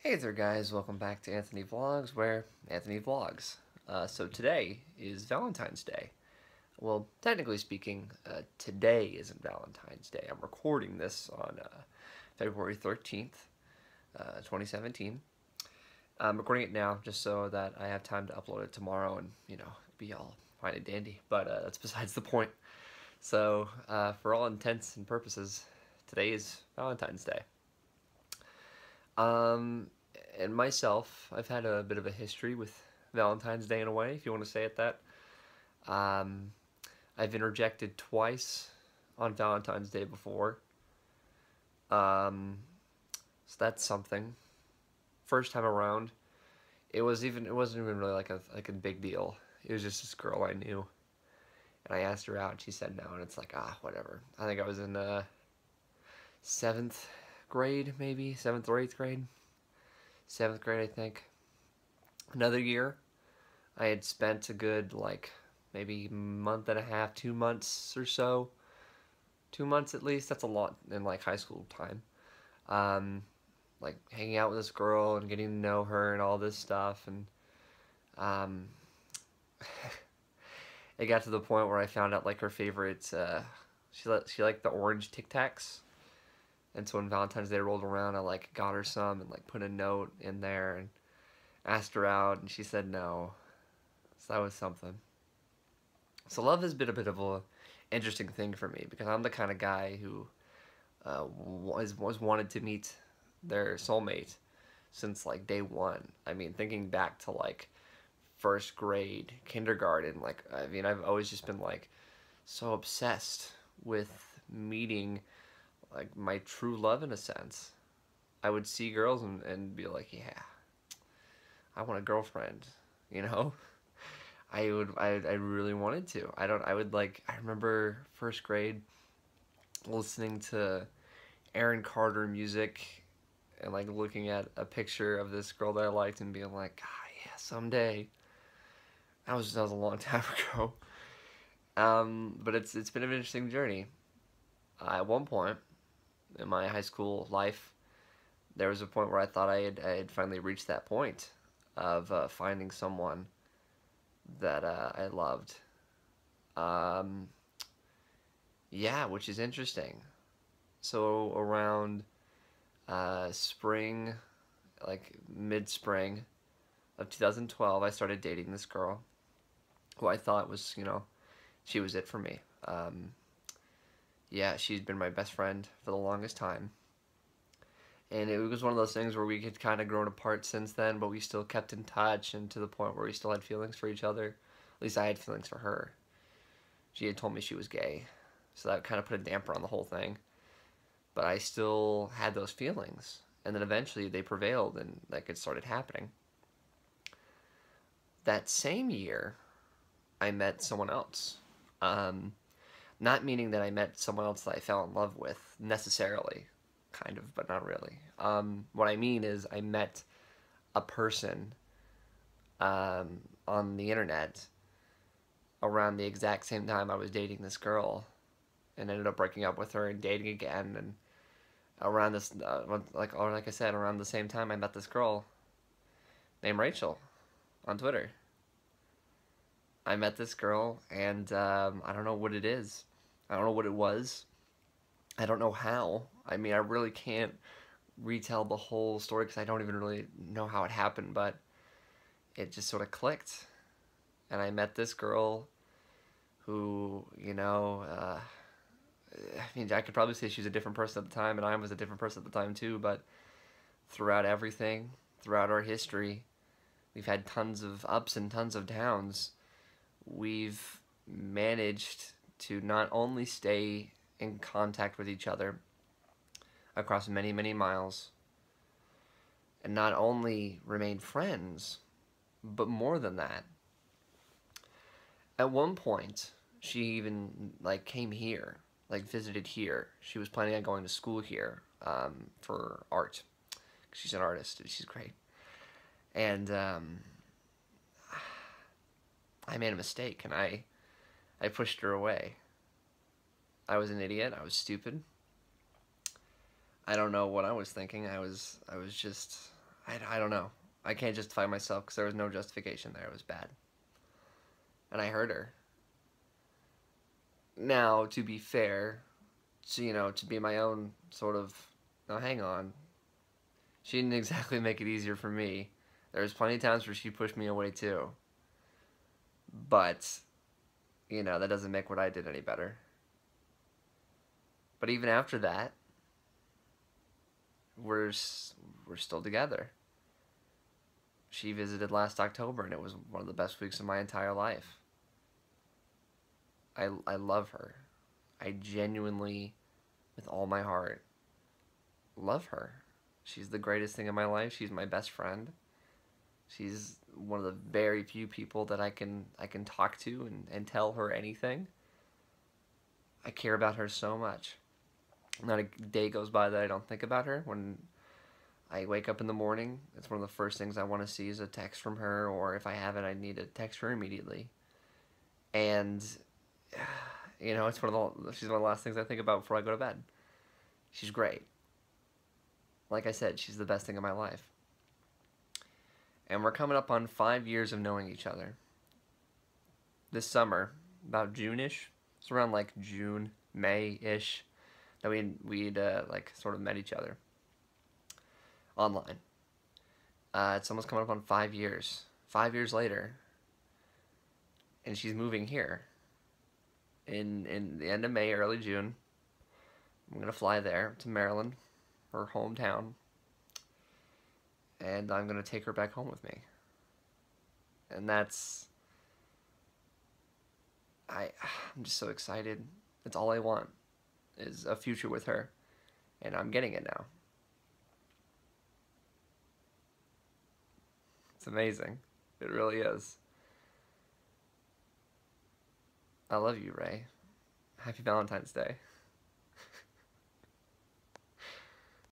Hey there guys, welcome back to Anthony Vlogs, where Anthony vlogs. So today is Valentine's Day. Well, technically speaking, today isn't Valentine's Day. I'm recording this on February 13th, 2017. I'm recording it now just so that I have time to upload it tomorrow and, be all fine and dandy. But that's besides the point. So, for all intents and purposes, today is Valentine's Day. Um, and myself, I've had a bit of a history with Valentine's Day in a way, if you want to say it that. Um, I've interjected twice on Valentine's Day before. Um, so that's something. First time around, it wasn't even really like a big deal. It was just this girl I knew, and I asked her out, and she said no, and it's like whatever. I think I was in seventh grade, maybe seventh or eighth grade. Seventh grade, I think. Another year, I had spent a good, maybe month and a half, 2 months or so. 2 months at least, that's a lot in, high school time. Hanging out with this girl and getting to know her and all this stuff, and, it got to the point where I found out, her favorite, she liked the orange Tic Tacs. And so when Valentine's Day rolled around, I got her some and put a note in there and asked her out, and she said no. So that was something. So love has been a bit of a interesting thing for me because I'm the kind of guy who was wanted to meet their soulmate since day one. I mean, thinking back to first grade, kindergarten, I've always just been so obsessed with meeting my true love in a sense. I would see girls and be like, yeah, I want a girlfriend, you know? I really wanted to. I remember first grade listening to Aaron Carter music and looking at a picture of this girl that I liked and being like, yeah, someday. That was a long time ago. But it's been an interesting journey. At one point in my high school life, there was a point where I thought I had finally reached that point of finding someone that I loved. Yeah, which is interesting. So around spring, mid-spring of 2012, I started dating this girl who I thought was, she was it for me. Yeah, she's been my best friend for the longest time. And it was one of those things where we had kind of grown apart since then, but we still kept in touch, and to the point where we still had feelings for each other. At least I had feelings for her. She had told me she was gay, so that kind of put a damper on the whole thing. But I still had those feelings, and then eventually they prevailed, and it started happening. That same year, I met someone else. Not meaning that I met someone else that I fell in love with, necessarily. Kind of, but not really. What I mean is I met a person on the internet around the exact same time I was dating this girl, and ended up breaking up with her and dating again. And around this, like I said, around the same time I met this girl named Rachel on Twitter. I met this girl, and I don't know what it is. I don't know what it was. I don't know how. I mean, I really can't retell the whole story because I don't even really know how it happened, but it just sort of clicked. And I met this girl who, I mean, I could probably say she was a different person at the time, and I was a different person at the time too, but throughout everything, throughout our history, we've had tons of ups and tons of downs. We've managed to not only stay in contact with each other across many, many miles, and not only remain friends, but more than that. At one point, she even came here, visited here. She was planning on going to school here for art. She's an artist, and she's great. And I made a mistake, and I pushed her away. I was an idiot. I was stupid. I don't know what I was thinking. I was just I don't know. I can't justify myself because there was no justification there. It was bad. And I hurt her. Now, to be fair, to be my own sort of. Now, hang on. She didn't exactly make it easier for me. There was plenty of times where she pushed me away too. But, that doesn't make what I did any better. But even after that, we're still together. She visited last October, and it was one of the best weeks of my entire life. I love her. I genuinely, with all my heart, love her. She's the greatest thing in my life. She's my best friend. She's one of the very few people that I can talk to and tell her anything. I care about her so much. Not a day goes by that I don't think about her. When I wake up in the morning, it's one of the first things I want to see is a text from her, or if I have it, I need to text her immediately. And it's she's one of the last things I think about before I go to bed. She's great. Like I said, she's the best thing in my life. And we're coming up on 5 years of knowing each other. This summer, about June-ish, it's around like June, May-ish, that we'd like sort of met each other online. It's almost coming up on 5 years. 5 years later, and she's moving here in the end of May, early June. I'm gonna fly there to Maryland, her hometown, and I'm gonna take her back home with me. And I'm just so excited. That's all I want is a future with her, and I'm getting it now. It's amazing. It really is. I love you, Ray. Happy Valentine's Day.